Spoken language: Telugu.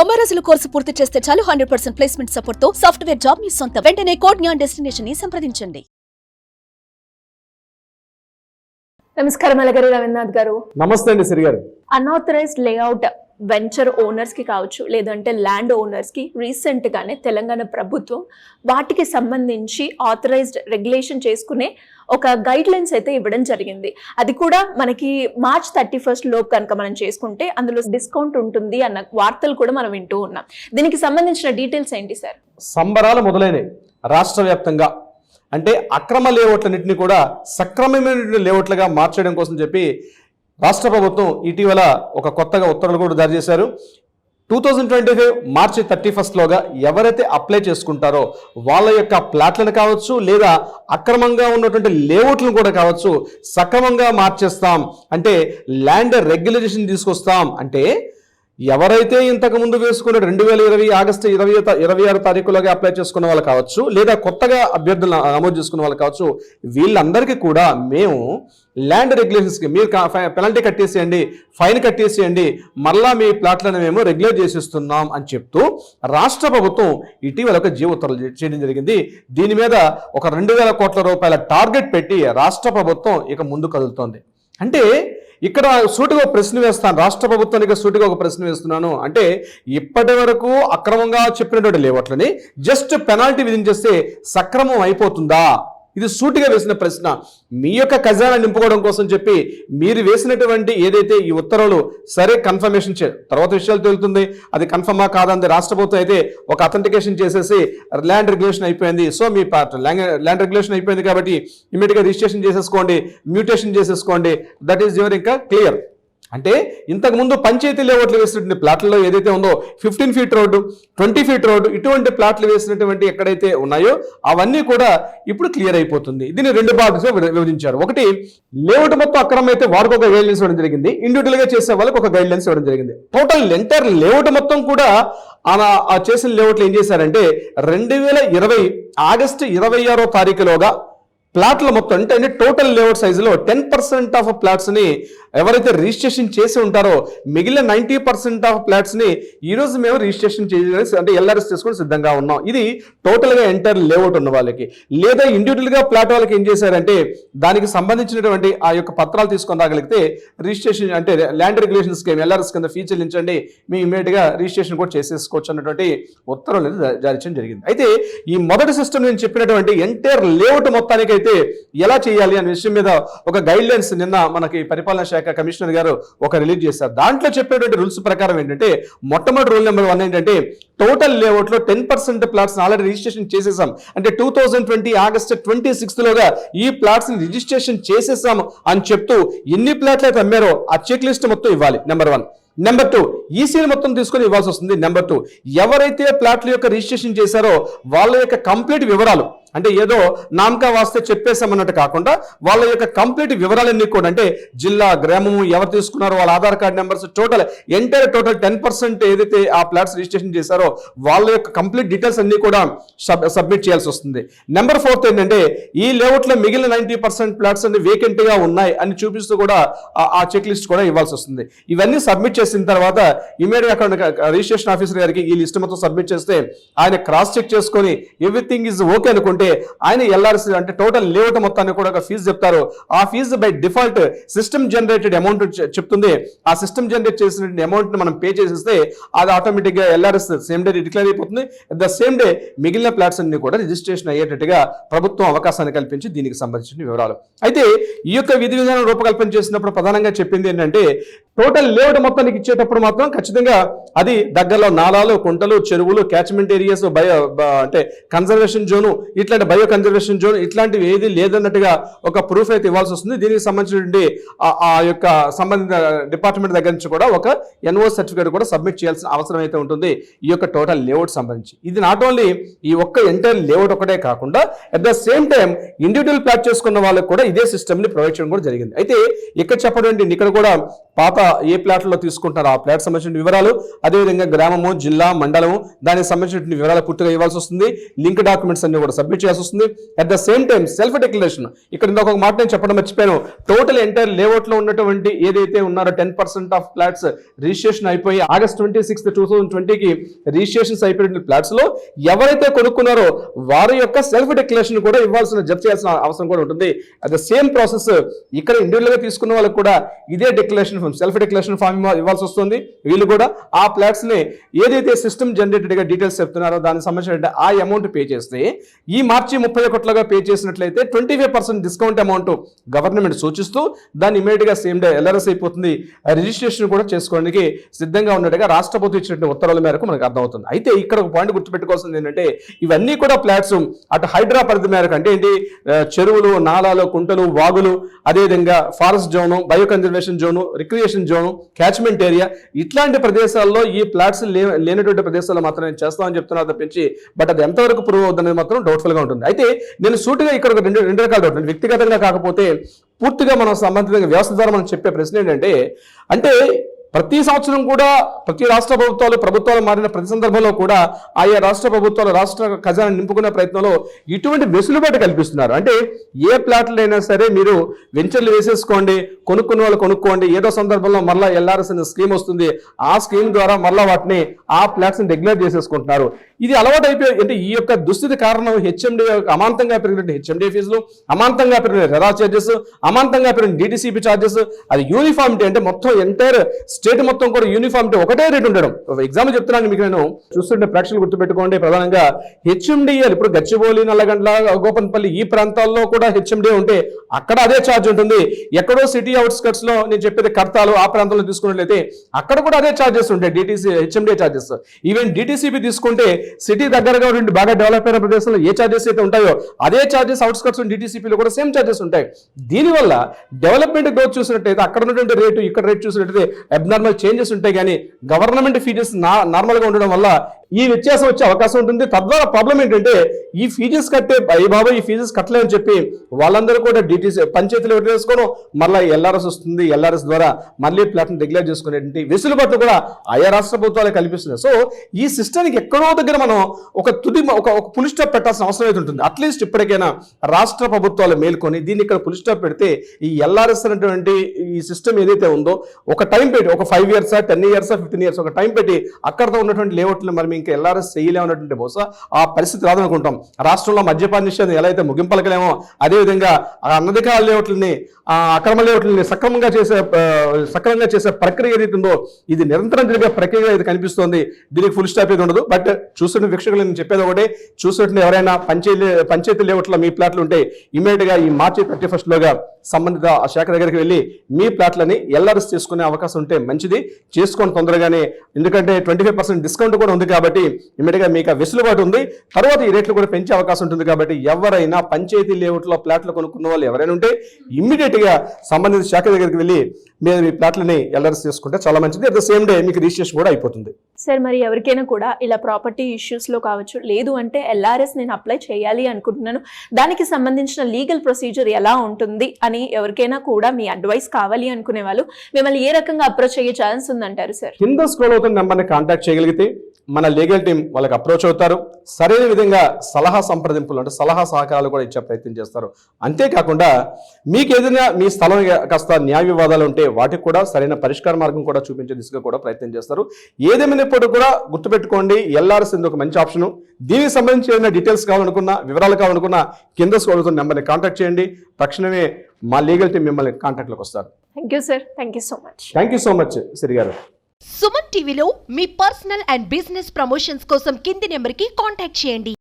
90 రోజుల కోర్సు పూర్తి చేస్తే చాలు 100% ప్లేస్మెంట్ సపోర్ట్ తో సాఫ్ట్వేర్ జాబ్ మీ సొంతం. వెంటనే కోడ్ జ్ఞాన్ డెస్టినేషన్ ని సంప్రదించండి. నమస్కారం అలగారు రవీంద్రనాథ్ గారు. నమస్తే అండి సిరి గారు. అన్ఆథరైజ్డ్ లేఅవుట్ వెంచర్ ఓనర్స్ కి కావచ్చు, లేదంటే ల్యాండ్ ఓనర్స్ కి రీసెంట్ గానే తెలంగాణ ప్రభుత్వం వాటికి సంబంధించి ఆథరైజ్డ్ రెగ్యులేషన్ చేసుకునే ఒక గైడ్ లైన్స్ అయితే ఇవ్వడం జరిగింది. అది కూడా మనకి March 31 లోపు కనుక మనం చేసుకుంటే అందులో డిస్కౌంట్ ఉంటుంది అన్న వార్తలు కూడా మనం వింటూ ఉన్నాం. దీనికి సంబంధించిన డీటెయిల్స్ ఏంటి సార్? సంబరాలు మొదలైనవి రాష్ట్ర వ్యాప్తంగా. అంటే అక్రమ లేఅవుట్లన్నింటినీ కూడా సక్రమమైన లేఅవుట్లుగా మార్చడం కోసం చెప్పి రాష్ట్ర ప్రభుత్వం ఇటీవల ఒక కొత్తగా ఉత్తర్వులు కూడా జారీ చేశారు. 2025 March 31 ఎవరైతే అప్లై చేసుకుంటారో వాళ్ళ యొక్క ప్లాట్లను కావచ్చు, లేదా అక్రమంగా ఉన్నటువంటి లేఅవుట్లను కూడా కావచ్చు, సక్రమంగా మార్చేస్తాం, అంటే ల్యాండ్ రెగ్యులేషన్ తీసుకొస్తాం. అంటే ఎవరైతే ఇంతకు ముందు వేసుకున్న 2020 ఆగస్టు 26 తారీఖులోగా అప్లై చేసుకున్న వాళ్ళు కావచ్చు, లేదా కొత్తగా అభ్యర్థులు నమోదు చేసుకున్న వాళ్ళు కావచ్చు, వీళ్ళందరికీ కూడా మేము ల్యాండ్ రెగ్యులేషన్స్కి మీరు పెనాల్టీ కట్టేసేయండి, ఫైన్ కట్టేసేయండి, మళ్ళా మీ ప్లాట్లను మేము రెగ్యులేట్ చేసిస్తున్నాం అని చెప్తూ రాష్ట్ర ప్రభుత్వం ఇటీవల ఒక జీవో ఉత్తర్వులు చేయడం జరిగింది. దీని మీద ఒక 2,000 కోట్ల రూపాయల టార్గెట్ పెట్టి రాష్ట్ర ప్రభుత్వం ఇక ముందు కదులుతోంది. అంటే ఇక్కడ సూటిగా ఒక ప్రశ్న వేస్తాను, రాష్ట్ర ప్రభుత్వానికి సూటిగా ఒక ప్రశ్న వేస్తున్నాను. అంటే ఇప్పటి వరకు అక్రమంగా చెప్పినటువంటి లేఅవుట్లని జస్ట్ పెనాల్టీ విధించేస్తే సక్రమం అయిపోతుందా? ఇది సూటిగా వేసిన ప్రశ్న. మీ యొక్క ఖజానా నింపుకోవడం కోసం చెప్పి మీరు వేసినటువంటి ఏదైతే ఈ ఉత్తర్వులు సరే కన్ఫర్మేషన్ తర్వాత విషయాలు తెలుస్తుంది, అది కన్ఫర్మా కాదంది. రాష్ట్ర ప్రభుత్వం అయితే ఒక అథెంటికేషన్ చేసేసి ల్యాండ్ రెగ్యులేషన్ అయిపోయింది, సో మీ ల్యాండ్ రెగ్యులేషన్ అయిపోయింది కాబట్టి ఇమీడియట్గా రిజిస్ట్రేషన్ చేసేసుకోండి, మ్యూటేషన్ చేసేసుకోండి, దట్ ఈస్ యువర్ ఇంకా క్లియర్. అంటే ఇంతకుముందు పంచాయతీ లేఅవుట్లు వేసినటువంటి ప్లాట్లలో ఏదైతే ఉందో 15 ఫీట్ రోడ్డు, 20 ఫీట్ రోడ్డు, ఇటువంటి ప్లాట్లు వేసినటువంటి ఎక్కడైతే ఉన్నాయో అవన్నీ కూడా ఇప్పుడు క్లియర్ అయిపోతుంది. దీన్ని 2 భాగాలుగా విభజించారు. ఒకటి, లేఅవుట్ మొత్తం అక్రమం అయితే వారికి ఒక గైడ్ లైన్స్ ఇవ్వడం జరిగింది, ఇండివిజువల్ గా చేసే వాళ్ళకి ఒక గైడ్ లైన్స్ ఇవ్వడం జరిగింది. టోటల్ ఎంటైర్ లేఅవుట్ మొత్తం కూడా ఆ చేసిన లేఅవుట్లు ఏం చేశారంటే 2020 ఆగస్టు 26 తారీఖులోగా ప్లాట్ల మొత్తం అంటే టోటల్ లేఅవుట్ సైజులో 10% ఆఫ్ ప్లాట్స్ ని ఎవరైతే రిజిస్ట్రేషన్ చేసి ఉంటారో మిగిలిన 90% ఆఫ్ ప్లాట్స్ ని ఈ రోజు మేము రిజిస్ట్రేషన్ చేసి అంటే ఎల్ఆర్ఎస్ చేసుకుని సిద్ధంగా ఉన్నాం. ఇది టోటల్ గా ఎంటైర్ లేఅవుట్ ఉన్న వాళ్ళకి. లేదా ఇండివిజువల్ గా ప్లాట్ వాళ్ళకి ఏం చేశారంటే దానికి సంబంధించినటువంటి ఆ యొక్క పత్రాలు తీసుకొని రాగలిగితే రిజిస్ట్రేషన్ అంటే ల్యాండ్ రెగ్యులేషన్ స్కీమ్ ఎల్ఆర్ఎస్ కింద ఫీ చెల్లించండి, మీ ఇమీడియట్ గా రిజిస్ట్రేషన్ కూడా చేసేసుకోవచ్చు అన్నటువంటి ఉత్తర్వులు జారీ చేయడం జరిగింది. అయితే ఈ మొదటి సిస్టమ్ నేను చెప్పినటువంటి ఎంటైర్ లేఅవుట్ మొత్తానికి ఎలా చేయాలి అనే విషయం మీద ఒక గైడ్ లైన్స్ నిన్న మనకి పరిపాలనా శాఖ కమిషనర్ గారు ఒక రిలీజ్ చేశారు. దాంట్లో చెప్పేటువంటి రూల్స్ ప్రకారం ఏంటంటే మొట్టమొదటి రూల్ నెంబర్ 1 ఏంటంటే టోటల్ లేఅవుట్ లో 10% ప్లాట్స్ ఆల్రెడీ రిజిస్ట్రేషన్ చేసేసాం, అంటే 2020 ఆగస్టు 26 ఈ ప్లాట్స్ ని రిజిస్ట్రేషన్ చేసేసాం అని చెప్తూ ఎన్ని ప్లాట్లు అయితే అమ్మారో ఆ చెక్ లిస్ట్ మొత్తం ఇవ్వాలి. నెంబర్ 1. నెంబర్ 2, ఈసీని మొత్తం తీసుకొని ఇవ్వాల్సి వస్తుంది. నెంబర్ 2, ఎవరైతే ప్లాట్ల యొక్క రిజిస్ట్రేషన్ చేశారో వాళ్ళ యొక్క కంప్లీట్ వివరాలు, అంటే ఏదో నామకా వాస్తే చెప్పేసామన్నట్టు కాకుండా వాళ్ళ యొక్క కంప్లీట్ వివరాలన్నీ కూడా, అంటే జిల్లా, గ్రామము, ఎవరు తీసుకున్నారో వాళ్ళ ఆధార్ కార్డ్ నెంబర్స్, టోటల్ 10% ఏదైతే ఆ ప్లాట్స్ రిజిస్ట్రేషన్ చేశారో వాళ్ళ యొక్క కంప్లీట్ డీటెయిల్స్ అన్ని కూడా సబ్మిట్ చేయాల్సి వస్తుంది. నెంబర్ 4 ఏంటంటే ఈ లేఅవుట్ లో మిగిలిన 90% ప్లాట్స్ అన్ని వేకెంట్ గా ఉన్నాయి అని చూపిస్తూ కూడా ఆ చెక్ లిస్ట్ కూడా ఇవ్వాల్సి వస్తుంది. ఇవన్నీ సబ్మిట్ చేసిన తర్వాత ఇమీడియట్ అక్కడ రిజిస్ట్రేషన్ ఆఫీసర్ గారికి ఈ లిస్ట్ మొత్తం సబ్మిట్ చేస్తే ఆయన క్రాస్ చెక్ చేసుకొని ఎవ్రీథింగ్ ఈజ్ ఓకే అనుకుంటే ఆయన ఎల్ఆర్సి అంటే టోటల్ లేఅవుట్ మొత్తాన్ని కూడా ఒక ఫీజు చెప్తారు. ఆ fee by default system generated amount చెప్తుంది. ఆ సిస్టమ్ జనరేట్ చేసిన అమౌంట్ ని మనం పే చేసేస్తే అది ఆటోమేటిక్ గా ఎల్ఆర్ఎస్ సేమ్ డే డిక్లేర్ అయిపోతుంది. అట్ ద సేమ్ డే మిగిలిన ప్లాట్స్ అన్ని కూడా రిజిస్ట్రేషన్ అయ్యేటట్టుగా ప్రభుత్వం అవకాశాన్ని కల్పించి దీనికి సంబంధించిన వివరాలు. అయితే ఈ యొక్క విధి విధానం రూపకల్పన చేసినప్పుడు ప్రధానంగా చెప్పింది ఏంటంటే టోటల్ లేఅవుట్ మొత్తానికి ఇచ్చేటప్పుడు మాత్రం ఖచ్చితంగా అది దగ్గరలో నాలాలు, కుంటలు, చెరువులు, క్యాచ్మెంట్ ఏరియాస్, అంటే కన్జర్వేషన్ జోను, ఇట్లాంటి బయో కన్జర్వేషన్ జోన్ ఇట్లాంటివి ఏది లేదన్నట్టుగా ఒక ప్రూఫ్ అయితే ఇవ్వాల్సి వస్తుంది. దీనికి సంబంధించినటువంటి ఆ యొక్క సంబంధిత డిపార్ట్మెంట్ దగ్గర నుంచి కూడా ఒక ఎన్ఓ సర్టిఫికేట్ కూడా సబ్మిట్ చేయాల్సిన అవసరం అయితే ఉంటుంది ఈ యొక్క టోటల్ లేఅవుట్ సంబంధించి. ఇది నాట్ ఓన్లీ ఈ ఒక్క ఎంటైర్ లేఅవుట్ ఒకటే కాకుండా at the same time individual plot చేసుకున్న వాళ్ళకి కూడా ఇదే సిస్టమ్ ని ప్రొవైడ్ చేయడం కూడా జరిగింది. అయితే ఇక్కడ చెప్పడం ఏంటి, ఇక్కడ కూడా పాత ఏ ప్లాట్లలో తీసుకుంటారో ఆ ప్లాట్ సంబంధించిన వివరాలు, అదేవిధంగా గ్రామము, జిల్లా, మండలము, దానికి సంబంధించిన వివరాలు పూర్తిగా ఇవ్వాల్సి వస్తుంది. లింక్ డాక్యుమెంట్స్ అన్ని కూడా సబ్మిట్ చేయాల్సి వస్తుంది. At the same time self declaration, ఇక్కడ ఇంకొక మాట నేను చెప్పడం మర్చిపోయాను, టోటల్ ఎంటైర్ లేఅవుట్ లో ఉన్నటువంటి ఏదైతే ఉన్నారో 10% ఆఫ్ ఫ్లాట్స్ రిజిస్ట్రేషన్ అయిపోయి August 26, 2020కి రిజిస్ట్రేషన్స్ అయిపోయిన ఫ్లాట్స్ లో ఎవరైతే కొనుక్కున్నారో వారి యొక్క సెల్ఫ్ డిక్లరేషన్ కూడా జప్తు చేయాల్సిన అవసరం కూడా ఉంటుంది. అట్ ద సేమ్ ప్రాసెస్ ఇక్కడ ఇండివిజువల్ గా తీసుకున్న వాళ్ళకి కూడా ఇదే declaration form, self declaration form ఇవ్వాల్సి వస్తుంది. వీళ్ళు కూడా ఆ ఫ్లాట్స్ ని ఏదైతే సిస్టమ్ జనరేటెడ్ గా డీటెయిల్స్ చెప్తున్నారో దానికి సంబంధించిన ఆ అమౌంట్ పే చేస్తే ఈ మార్చి 31 పే చేసినట్లయితే 25% డిస్కౌంట్ అమౌంట్ గవర్నమెంట్ సూచిస్తూ దాన్ని ఇమీడియట్ గా సేమ్ డే ఎల్ఆర్ఎస్ అయిపోతుంది. రిజిస్ట్రేషన్ కూడా చేసుకోవడానికి సిద్ధంగా ఉన్నట్టుగా రాష్ట్ర ప్రభుత్వం ఇచ్చినటువంటి ఉత్తర్వుల మేరకు మనకు అర్థమవుతుంది. అయితే ఇక్కడ ఒక పాయింట్ గుర్తుపెట్టుకోవాల్సింది ఏంటంటే ఇవన్నీ కూడా ఫ్లాట్స్ అటు హైడ్రా పరిధి మేరకు, అంటే ఏంటి, చెరువులు, నాలాలు, కుంటలు, వాగులు, అదేవిధంగా forest zone, bio conservation zone, recreation zone, catchment area, ఇట్లాంటి ప్రదేశాల్లో ఈ ఫ్లాట్స్ లేనటువంటి ప్రదేశాల్లో మాత్రం నేను చేస్తామని చెప్తున్నారు తప్పించి బట్ అది ఎంతవరకు ప్రూవ్ అవుతుందనేది మాత్రం డౌట్ఫుల్ గా ఉంటుంది. అయితే నేను సూటిగా ఇక్కడ ఒక రెండు రకాల డౌట్, వ్యక్తిగతంగా కాకపోతే పూర్తిగా మనం సంబంధిత వ్యవస్థ ద్వారా మనం చెప్పే ప్రశ్న ఏంటంటే, అంటే ప్రతి సంవత్సరం కూడా ప్రతి రాష్ట్ర ప్రభుత్వాలు మారిన ప్రతి సందర్భంలో కూడా ఆయా రాష్ట్ర ప్రభుత్వాలు రాష్ట్ర ఖజానా నింపుకునే ప్రయత్నంలో ఇటువంటి వెసులుబాటు కల్పిస్తున్నారు. అంటే ఏ ప్లాట్లు అయినా సరే మీరు వెంచర్లు వేసేసుకోండి, కొనుక్కున్న వాళ్ళు కొనుక్కోండి, ఏదో సందర్భంలో మళ్ళీ ఎల్ఆర్ఎస్ అనే స్కీమ్ వస్తుంది, ఆ స్కీమ్ ద్వారా మళ్ళీ వాటిని ఆ ఫ్లాట్స్ ని రెగ్యులేట్ చేసేసుకుంటున్నారు. ఇది అలవాటు అయిపోయి, అంటే ఈ యొక్క దుస్థితి కారణం హెచ్ఎండి అమాంతంగా పెరిగిన హెచ్ఎండి ఫీజులు, అమాంతంగా పెరిగిన రెరా చార్జెస్, అమాంతంగా పెరిగిన డిటిసిపి చార్జెస్, అది యూనిఫామిటీ, అంటే మొత్తం ఎంటైర్ స్టేట్ మొత్తం కూడా యూనిఫామిటీ ఒకటే రేట్ ఉండడం. ఎగ్జాంపుల్ చెప్తున్నాను మీకు, నేను చూస్తుంటే ప్రేక్షకులు గుర్తుపెట్టుకోండి, ప్రధానంగా హెచ్ఎండిఎల్ ఇప్పుడు గచ్చిబౌలి, నల్లగండ్ల, గోపన్పల్లి ఈ ప్రాంతాల్లో కూడా హెచ్ఎండి ఉంటే అక్కడ అదే ఛార్జ్ ఉంటుంది. ఎక్కడో సిటీ అవుట్స్కట్స్ లో నేను చెప్పేది కర్తాలు ఆ ప్రాంతంలో తీసుకున్నట్లయితే అక్కడ కూడా అదే ఛార్జెస్ ఉంటాయి, DTC HMD charges. Even DTCP తీసుకుంటే సిటీ దగ్గరగా ఉండి బాగా డెవలప్ అయిన ప్రదేశంలో ఏ ఛార్జెస్ అయితే ఉంటాయో అదే ఛార్జెస్ అవుట్స్కట్స్ డిటిసిపిలో కూడా సేమ్ ఛార్జెస్ ఉంటాయి. దీనివల్ల డెవలప్మెంట్ గ్రోత్ చూసినట్టయితే అక్కడ ఉన్నటువంటి రేటు ఇక్కడ రేట్ చూసినట్టయితే అబ్నార్మల్ చేంజెస్ ఉంటాయి, కానీ గవర్నమెంట్ ఫీజెస్ నార్మల్ గా ఉండడం వల్ల ఈ వ్యత్యాసం వచ్చే అవకాశం ఉంటుంది. తద్వారా ప్రాబ్లం ఏంటంటే ఈ ఫీజెస్ కట్టే బాబా ఈ ఫీజెస్ కట్టలేని చెప్పి వాళ్ళందరూ కూడా డిటిసి పంచాయతీలు వేసుకోవడం, మళ్ళీ ఎల్ఆర్ఎస్ వస్తుంది, ఎల్ఆర్ఎస్ ద్వారా మళ్ళీ ప్లాట్ని రెగ్యులేట్ చేసుకునేటువంటి వెసులుబాటు కూడా ఆయా రాష్ట్ర ప్రభుత్వాలు కల్పిస్తున్నాయి. సో ఈ సిస్టానికి ఎక్కడో దగ్గర మనం ఒక పులి స్టాప్ పెట్టాల్సిన అవసరం అయితే ఉంటుంది. అట్లీస్ట్ ఇప్పటికైనా రాష్ట్ర ప్రభుత్వాలు మేల్కొని దీన్ని ఇక్కడ పులి స్టాప్ పెడితే ఈ ఎల్ఆర్ఎస్ అనేటువంటి ఈ సిస్టమ్ ఏదైతే ఉందో ఒక టైం పెట్టి, ఒక 5 years 10 years 15 years ఒక టైం పెట్టి అక్కడతో ఉన్నటువంటి లేఅవుట్లు మరి ఇంకా ఎల్ఆర్ఎస్ చేయలేమన్నటువంటి బహుశా ఆ పరిస్థితి రాదనుకుంటాం. రాష్ట్రంలో మద్యపాన నిషేధం ఎలా అయితే ముగింపలకలేమో అదేవిధంగా అనధికార లేఅవుట్లని, అక్రమ లేఅవుట్లని సక్రమంగా చేసే ప్రక్రియ ఏదైతే ఉందో ఇది నిరంతరం జరిగే ప్రక్రియ అయితే కనిపిస్తోంది. దీనికి ఫుల్ స్టాప్ అయితే ఉండదు. బట్ చూస్తున్న వీక్షకులు నేను చెప్పేది ఒకటే, చూస్తున్న ఎవరైనా పంచాయతీ లేఅవుట్లో మీ ప్లాట్లు ఉంటే ఇమీడియట్ గా ఈ March 31 లోగా సంబంధిత శాఖ దగ్గరికి వెళ్ళి మీ ప్లాట్లని ఎల్ఆర్ఎస్ చేసుకునే అవకాశం ఉంటే మంచిది, చేసుకోండి తొందరగానే. ఎందుకంటే 25% డిస్కౌంట్ కూడా ఉంది కాబట్టి ఇమీడియట్ గా మీకు వెసులుబాటు ఉంది. తర్వాత ఈ రేట్లు కూడా పెంచే అవకాశం ఉంటుంది కాబట్టి ఎవరైనా పంచాయతీ లేఅవుట్ లో ప్లాట్లు కొనుక్కున్న వాళ్ళు ఎవరైనా ఉంటే ఇమ్మీడియట్ గా సంబంధిత శాఖ దగ్గరికి వెళ్ళి మీరు మీ ప్లాట్లని ఎల్ఆర్ఎస్ చేసుకుంటే చాలా మంచిది. అట్ ద సేమ్ డే మీకు రిజిస్ట్రేషన్ కూడా అయిపోతుంది. సార్, మరి ఎవరికైనా కూడా ఇలా ప్రాపర్టీ ఇష్యూస్ లో కావచ్చు, లేదు అంటే ఎల్ఆర్ఎస్ నేను అప్లై చేయాలి అనుకుంటున్నాను, దానికి సంబంధించిన లీగల్ ప్రొసీజర్ ఎలా ఉంటుంది అని ఎవరికైనా కూడా మీ అడ్వైస్ కావాలి అనుకునే వాళ్ళు మిమ్మల్ని ఏ రకంగా అప్రోచ్ అయ్యే ఛాన్స్ ఉందంటారు సార్? కింద స్క్రోల్ అవుతున్న నెంబర్ని కాంటాక్ట్ చేయగలిగితే మన లీగల్ టీం వాళ్ళకి అప్రోచ్ అవుతారు. సరైన విధంగా సలహా సంప్రదింపులు అంటే సలహా సహకారాలు కూడా ఇచ్చే ప్రయత్నం చేస్తారు. అంతేకాకుండా మీకు ఏదైనా మీ స్థలం కాస్త న్యాయ వివాదాలు ఉంటే వాటికి కూడా సరైన పరిష్కార మార్గం కూడా చూపించే దిశగా కూడా ప్రయత్నం చేస్తారు. ఏదేమైనప్పుడు కూడా గుర్తుపెట్టుకోండి, ఎల్ఆర్ఎస్ ఒక మంచి ఆప్షన్. దీనికి సంబంధించి ఏదైనా డీటెయిల్స్ కావాలనుకున్నా, వివరాలు కావాలనుకున్నా కింద స్క్రోల్ అవుతున్న నెంబర్ని కాంటాక్ట్ చేయండి. తక్షణమే మా లీగల్ టీం మిమ్మల్ని కాంటాక్ట్లోకి వస్తారు. Thank you sir. Thank you so much. Thank you so much Siri గారు. సుమన్ టీవీలో మీ పర్సనల్ అండ్ బిజినెస్ ప్రమోషన్స్ కోసం కింది నెంబర్కి కాంటాక్ట్ చేయండి.